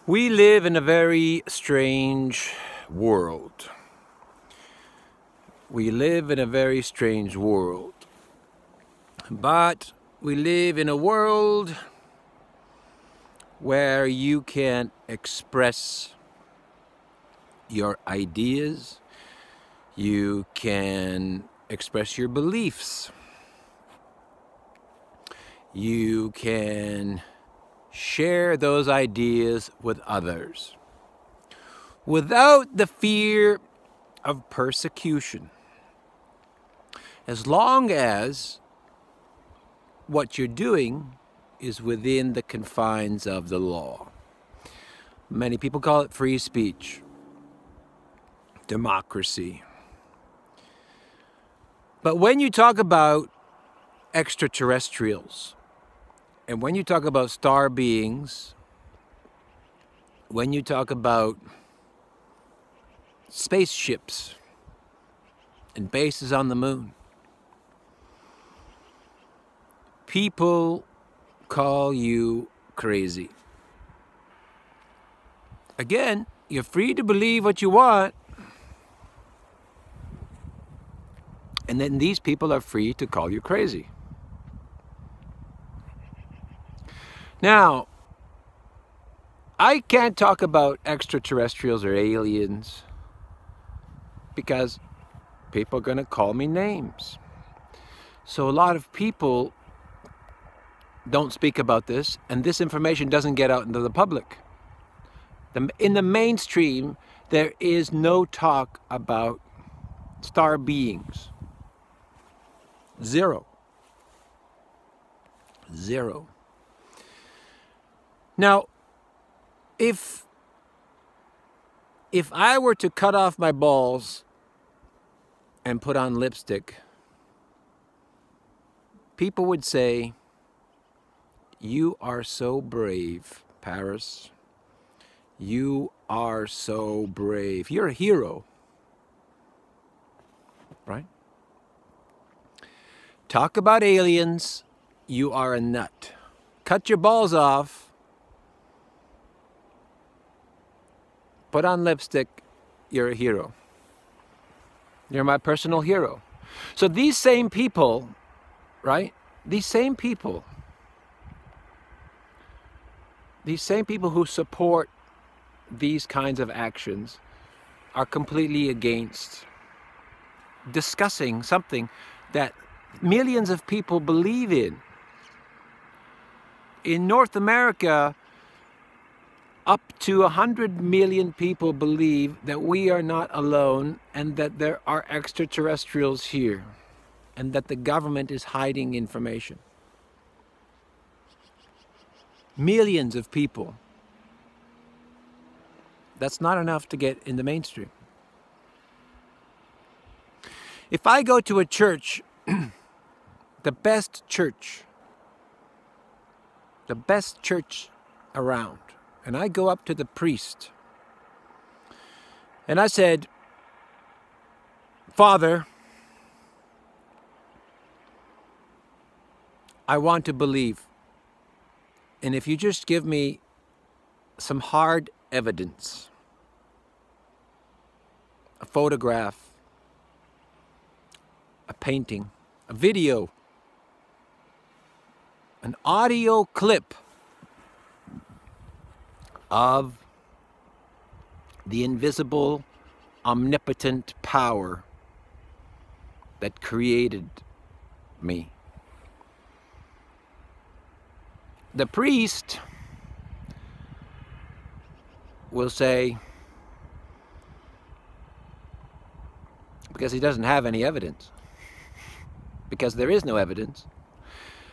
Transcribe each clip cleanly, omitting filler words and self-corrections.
We live in a very strange world. We live in a very strange world. But we live in a world where you can express your ideas, you can express your beliefs, you can share those ideas with others without the fear of persecution, as long as what you're doing is within the confines of the law. Many people call it free speech, democracy. But when you talk about extraterrestrials, and when you talk about star beings, when you talk about spaceships and bases on the moon, people call you crazy. Again, you're free to believe what you want, and then these people are free to call you crazy. Now, I can't talk about extraterrestrials or aliens because people are going to call me names. So a lot of people don't speak about this, and this information doesn't get out into the public. In the mainstream, there is no talk about star beings. Zero. Zero. Now, if I were to cut off my balls and put on lipstick, people would say, "You are so brave, Paris. You are so brave. You're a hero." Right? Talk about aliens, you are a nut. Cut your balls off, put on lipstick, you're a hero. You're my personal hero. So these same people, right? These same people who support these kinds of actions are completely against discussing something that millions of people believe in. In North America, up to 100 million people believe that we are not alone and that there are extraterrestrials here and that the government is hiding information. Millions of people. That's not enough to get in the mainstream. If I go to a church, the best church around, and I go up to the priest and I said, "Father, I want to believe, and if you just give me some hard evidence, a photograph, a painting, a video, an audio clip of the invisible, omnipotent power that created me." The priest will say, because he doesn't have any evidence, because there is no evidence,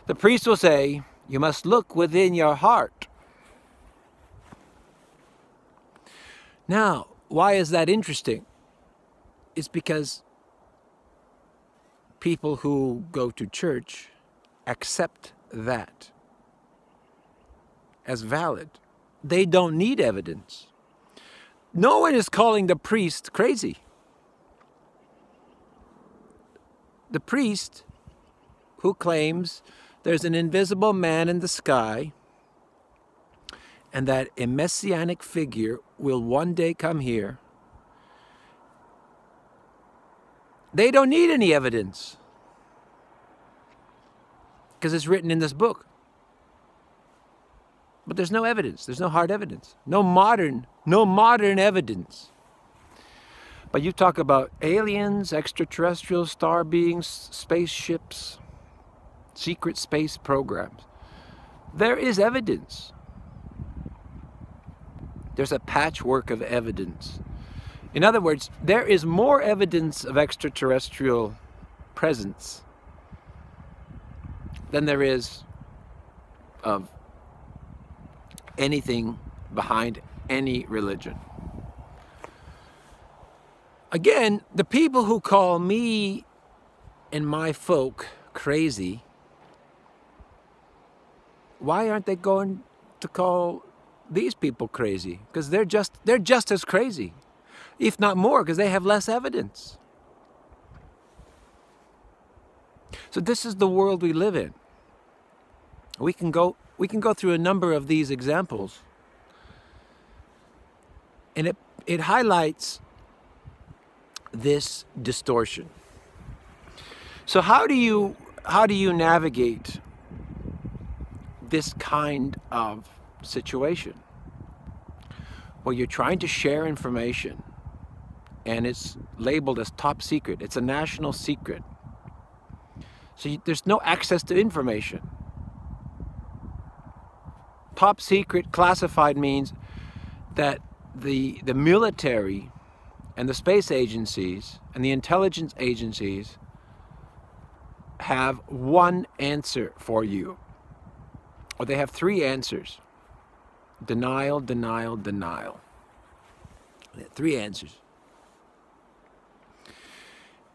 the priest will say, "You must look within your heart." Now, why is that interesting? It's because people who go to church accept that as valid. They don't need evidence. No one is calling the priest crazy. The priest who claims there's an invisible man in the sky and that a messianic figure will one day come here, they don't need any evidence because it's written in this book. But there's no evidence. There's no hard evidence. No modern evidence. But you talk about aliens, extraterrestrial star beings, spaceships, secret space programs. There is evidence. There's a patchwork of evidence. In other words, there is more evidence of extraterrestrial presence than there is of anything behind any religion. Again, the people who call me and my folk crazy, why aren't they going to call these people crazy? Because they're just as crazy, if not more, because they have less evidence. So this is the world we live in. We can go through a number of these examples, and it highlights this distortion. So how do you navigate this kind of situation? Well, you're trying to share information, and it's labeled as top secret. It's a national secret. So there's no access to information. Top secret, classified means that the military and the space agencies and the intelligence agencies have one answer for you. Or they have three answers. Denial, denial, denial. Three answers.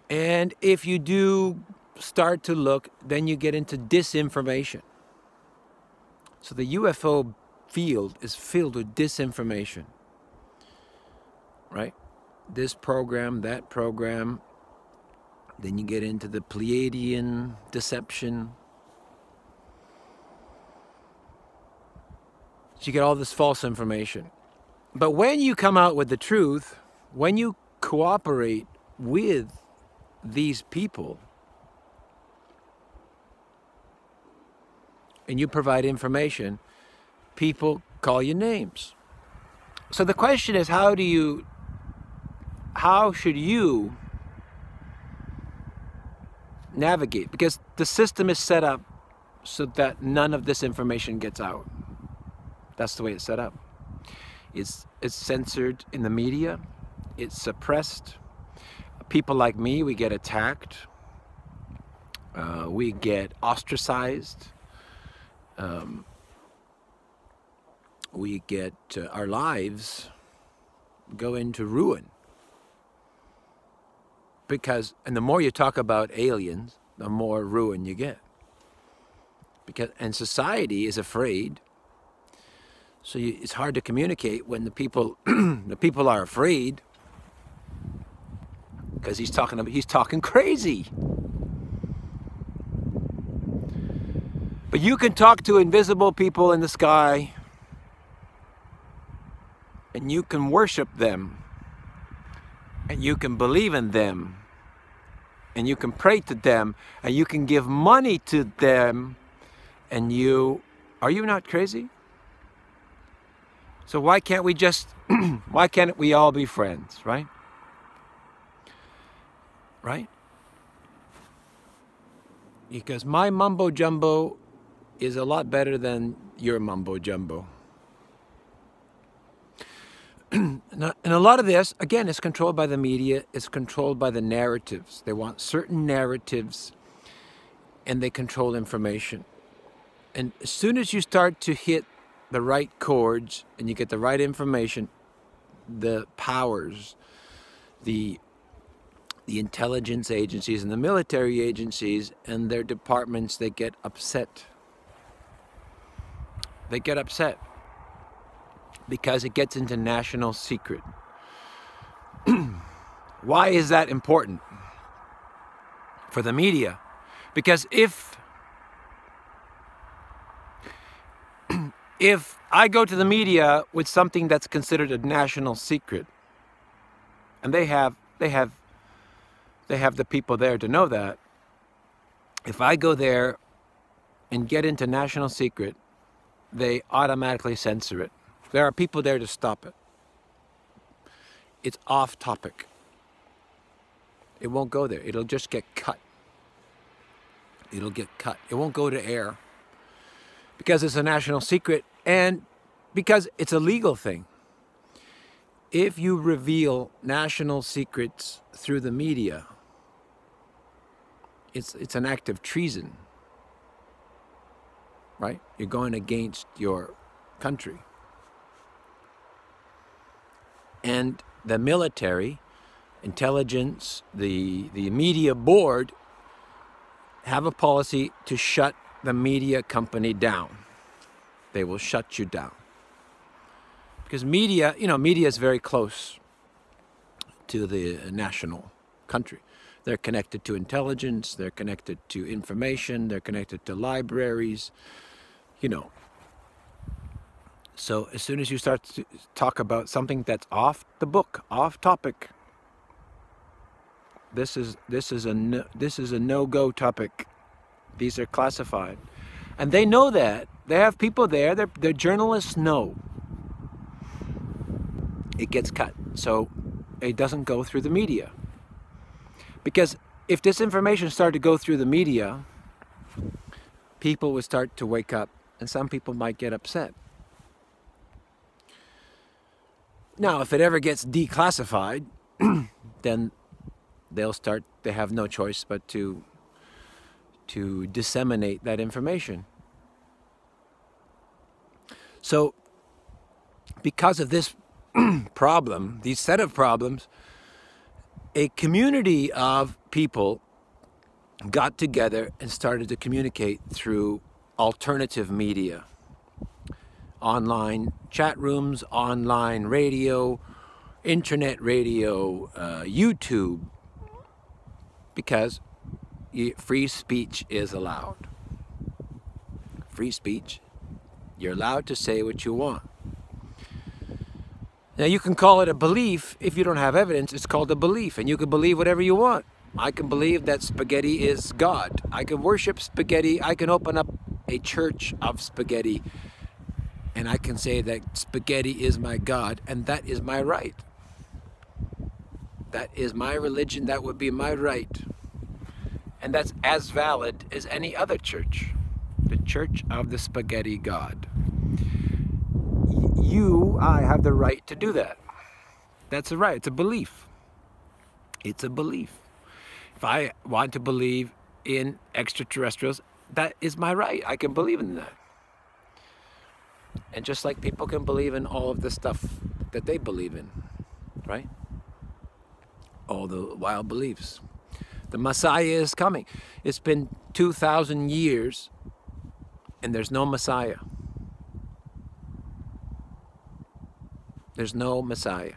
And if you do start to look, then you get into disinformation. So the UFO field is filled with disinformation, right? This program, that program. Then you get into the Pleiadian deception. So you get all this false information. But when you come out with the truth, when you cooperate with these people, and you provide information, people call you names. So the question is, how should you navigate? Because the system is set up so that none of this information gets out. That's the way it's set up. It's censored in the media. It's suppressed. People like me, we get attacked. We get ostracized. We get our lives go into ruin. And the more you talk about aliens, the more ruin you get. And society is afraid. So it's hard to communicate when the people are afraid, because he's talking crazy. But you can talk to invisible people in the sky, and you can worship them, and you can believe in them, and you can pray to them, and you can give money to them, and are you not crazy? So why can't we why can't we all be friends, right? Right? Because my mumbo jumbo is a lot better than your mumbo jumbo. And a lot of this, again, is controlled by the media. It's controlled by the narratives. They want certain narratives, and they control information. And as soon as you start to hit the right chords and you get the right information, the powers, the intelligence agencies and the military agencies and their departments, they get upset. They get upset because it gets into national secret. Why is that important for the media? Because if if I go to the media with something that's considered a national secret, and they have the people there to know that, if I go there and get into national secret, they automatically censor it. There are people there to stop it. It's off topic. It won't go there. It'll just get cut. It'll get cut. It won't go to air because it's a national secret and because it's a legal thing. If you reveal national secrets through the media, it's an act of treason, right? You're going against your country. And the military, intelligence, the media board have a policy to shut the media company down. They will shut you down. Because media, media is very close to the national country. They're connected to intelligence, they're connected to information, they're connected to libraries, So as soon as you start to talk about something that's off the book, off topic, this is a no-go topic. These are classified, and they know that. They have people there. Their journalists know. It gets cut, so it doesn't go through the media. Because if this information started to go through the media, people would start to wake up, and some people might get upset. Now, if it ever gets declassified, then they have no choice but to disseminate that information. So, because of this problem, these set of problems, a community of people got together and started to communicate through alternative media. Online chat rooms, online radio, internet radio, YouTube, because free speech is allowed. Free speech, you're allowed to say what you want. Now you can call it a belief if you don't have evidence. It's called a belief, and you can believe whatever you want. I can believe that spaghetti is God. I can worship spaghetti. I can open up a church of spaghetti, and I can say that spaghetti is my God, and that is my right. That is my religion. That would be my right. And that's as valid as any other church. The Church of the Spaghetti God. I have the right to do that. That's a right. It's a belief. It's a belief. If I want to believe in extraterrestrials, that is my right. I can believe in that. And just like people can believe in all of the stuff that they believe in, right? All the wild beliefs. The Messiah is coming. It's been 2,000 years and there's no Messiah. There's no Messiah.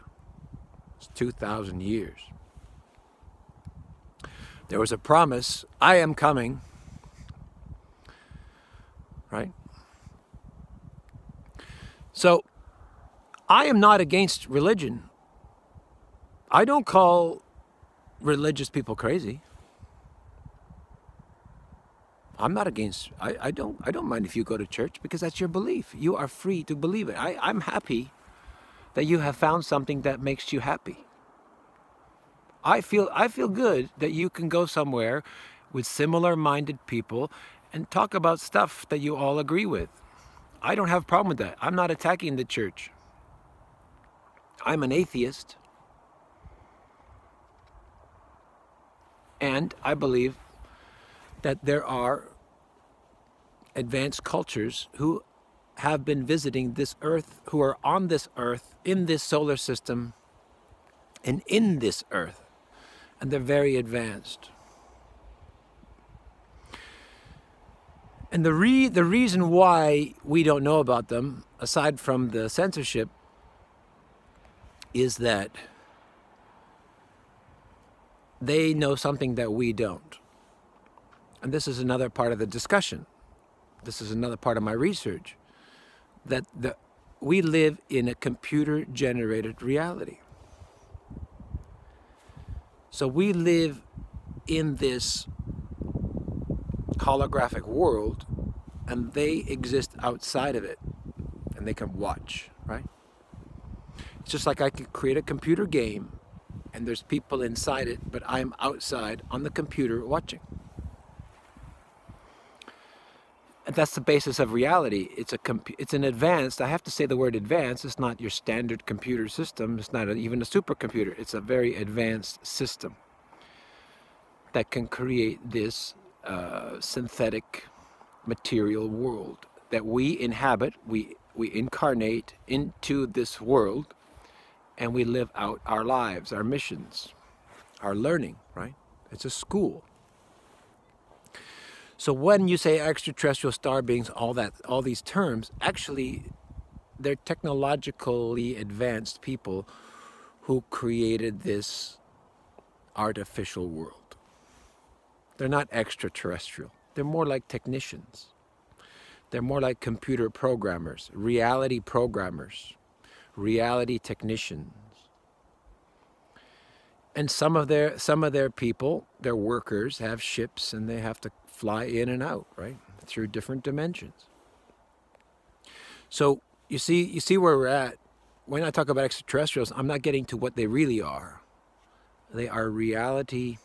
It's 2,000 years. There was a promise, I am coming, right? So, I am not against religion. I don't call religious people crazy. I'm not against, I don't mind if you go to church because that's your belief. You are free to believe it. I'm happy that you have found something that makes you happy. I feel good that you can go somewhere with similar-minded people and talk about stuff that you all agree with. I don't have a problem with that. I'm not attacking the church. I'm an atheist. And I believe that there are advanced cultures who have been visiting this earth, who are on this earth, in this solar system, and in this earth. And they're very advanced. And the reason why we don't know about them, aside from the censorship, is that they know something that we don't. And this is another part of the discussion. This is another part of my research. that we live in a computer-generated reality. So we live in this holographic world, and they exist outside of it, and they can watch, right? It's just like I could create a computer game, and there's people inside it, but I'm outside on the computer watching. And that's the basis of reality. It's an advanced, I have to say the word advanced, it's not your standard computer system, it's not even a supercomputer, it's a very advanced system that can create this synthetic material world that we inhabit. We incarnate into this world, and we live out our lives, our missions, our learning, right? It's a school. So when you say extraterrestrial, star beings, all these terms, actually they're technologically advanced people who created this artificial world. They're not extraterrestrial. They're more like technicians. They're more like computer programmers, reality technicians. And some of their people, their workers, have ships, and they have to fly in and out, right, through different dimensions. So you see where we're at. When I talk about extraterrestrials, I'm not getting to what they really are. They are reality.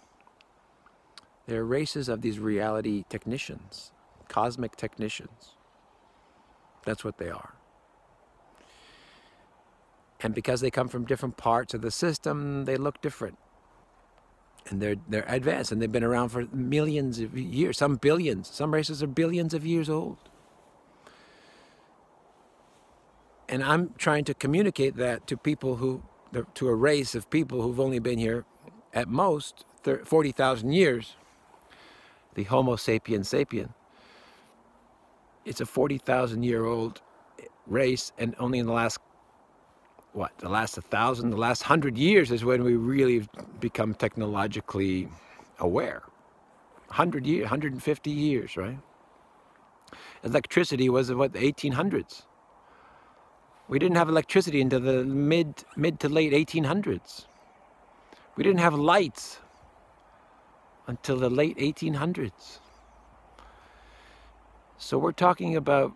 They're races of these reality technicians, cosmic technicians. That's what they are. And because they come from different parts of the system, they look different. And they're advanced, and they've been around for millions of years, some billions. Some races are billions of years old. And I'm trying to communicate that to people to a race of people who've only been here at most 40,000 years. The Homo sapiens sapien. It's a 40,000-year-old race, and only in the last, the last 1,000, the last 100 years is when we really become technologically aware. 100 years, 150 years, right? Electricity was what, the 1800s. We didn't have electricity until the mid to late 1800s. We didn't have lights until the late 1800s. So we're talking about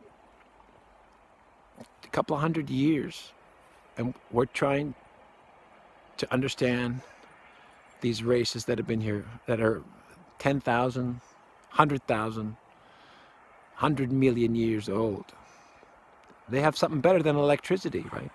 a couple of 100 years, and we're trying to understand these races that have been here, that are 10,000, 100,000, 100 million years old. They have something better than electricity, right?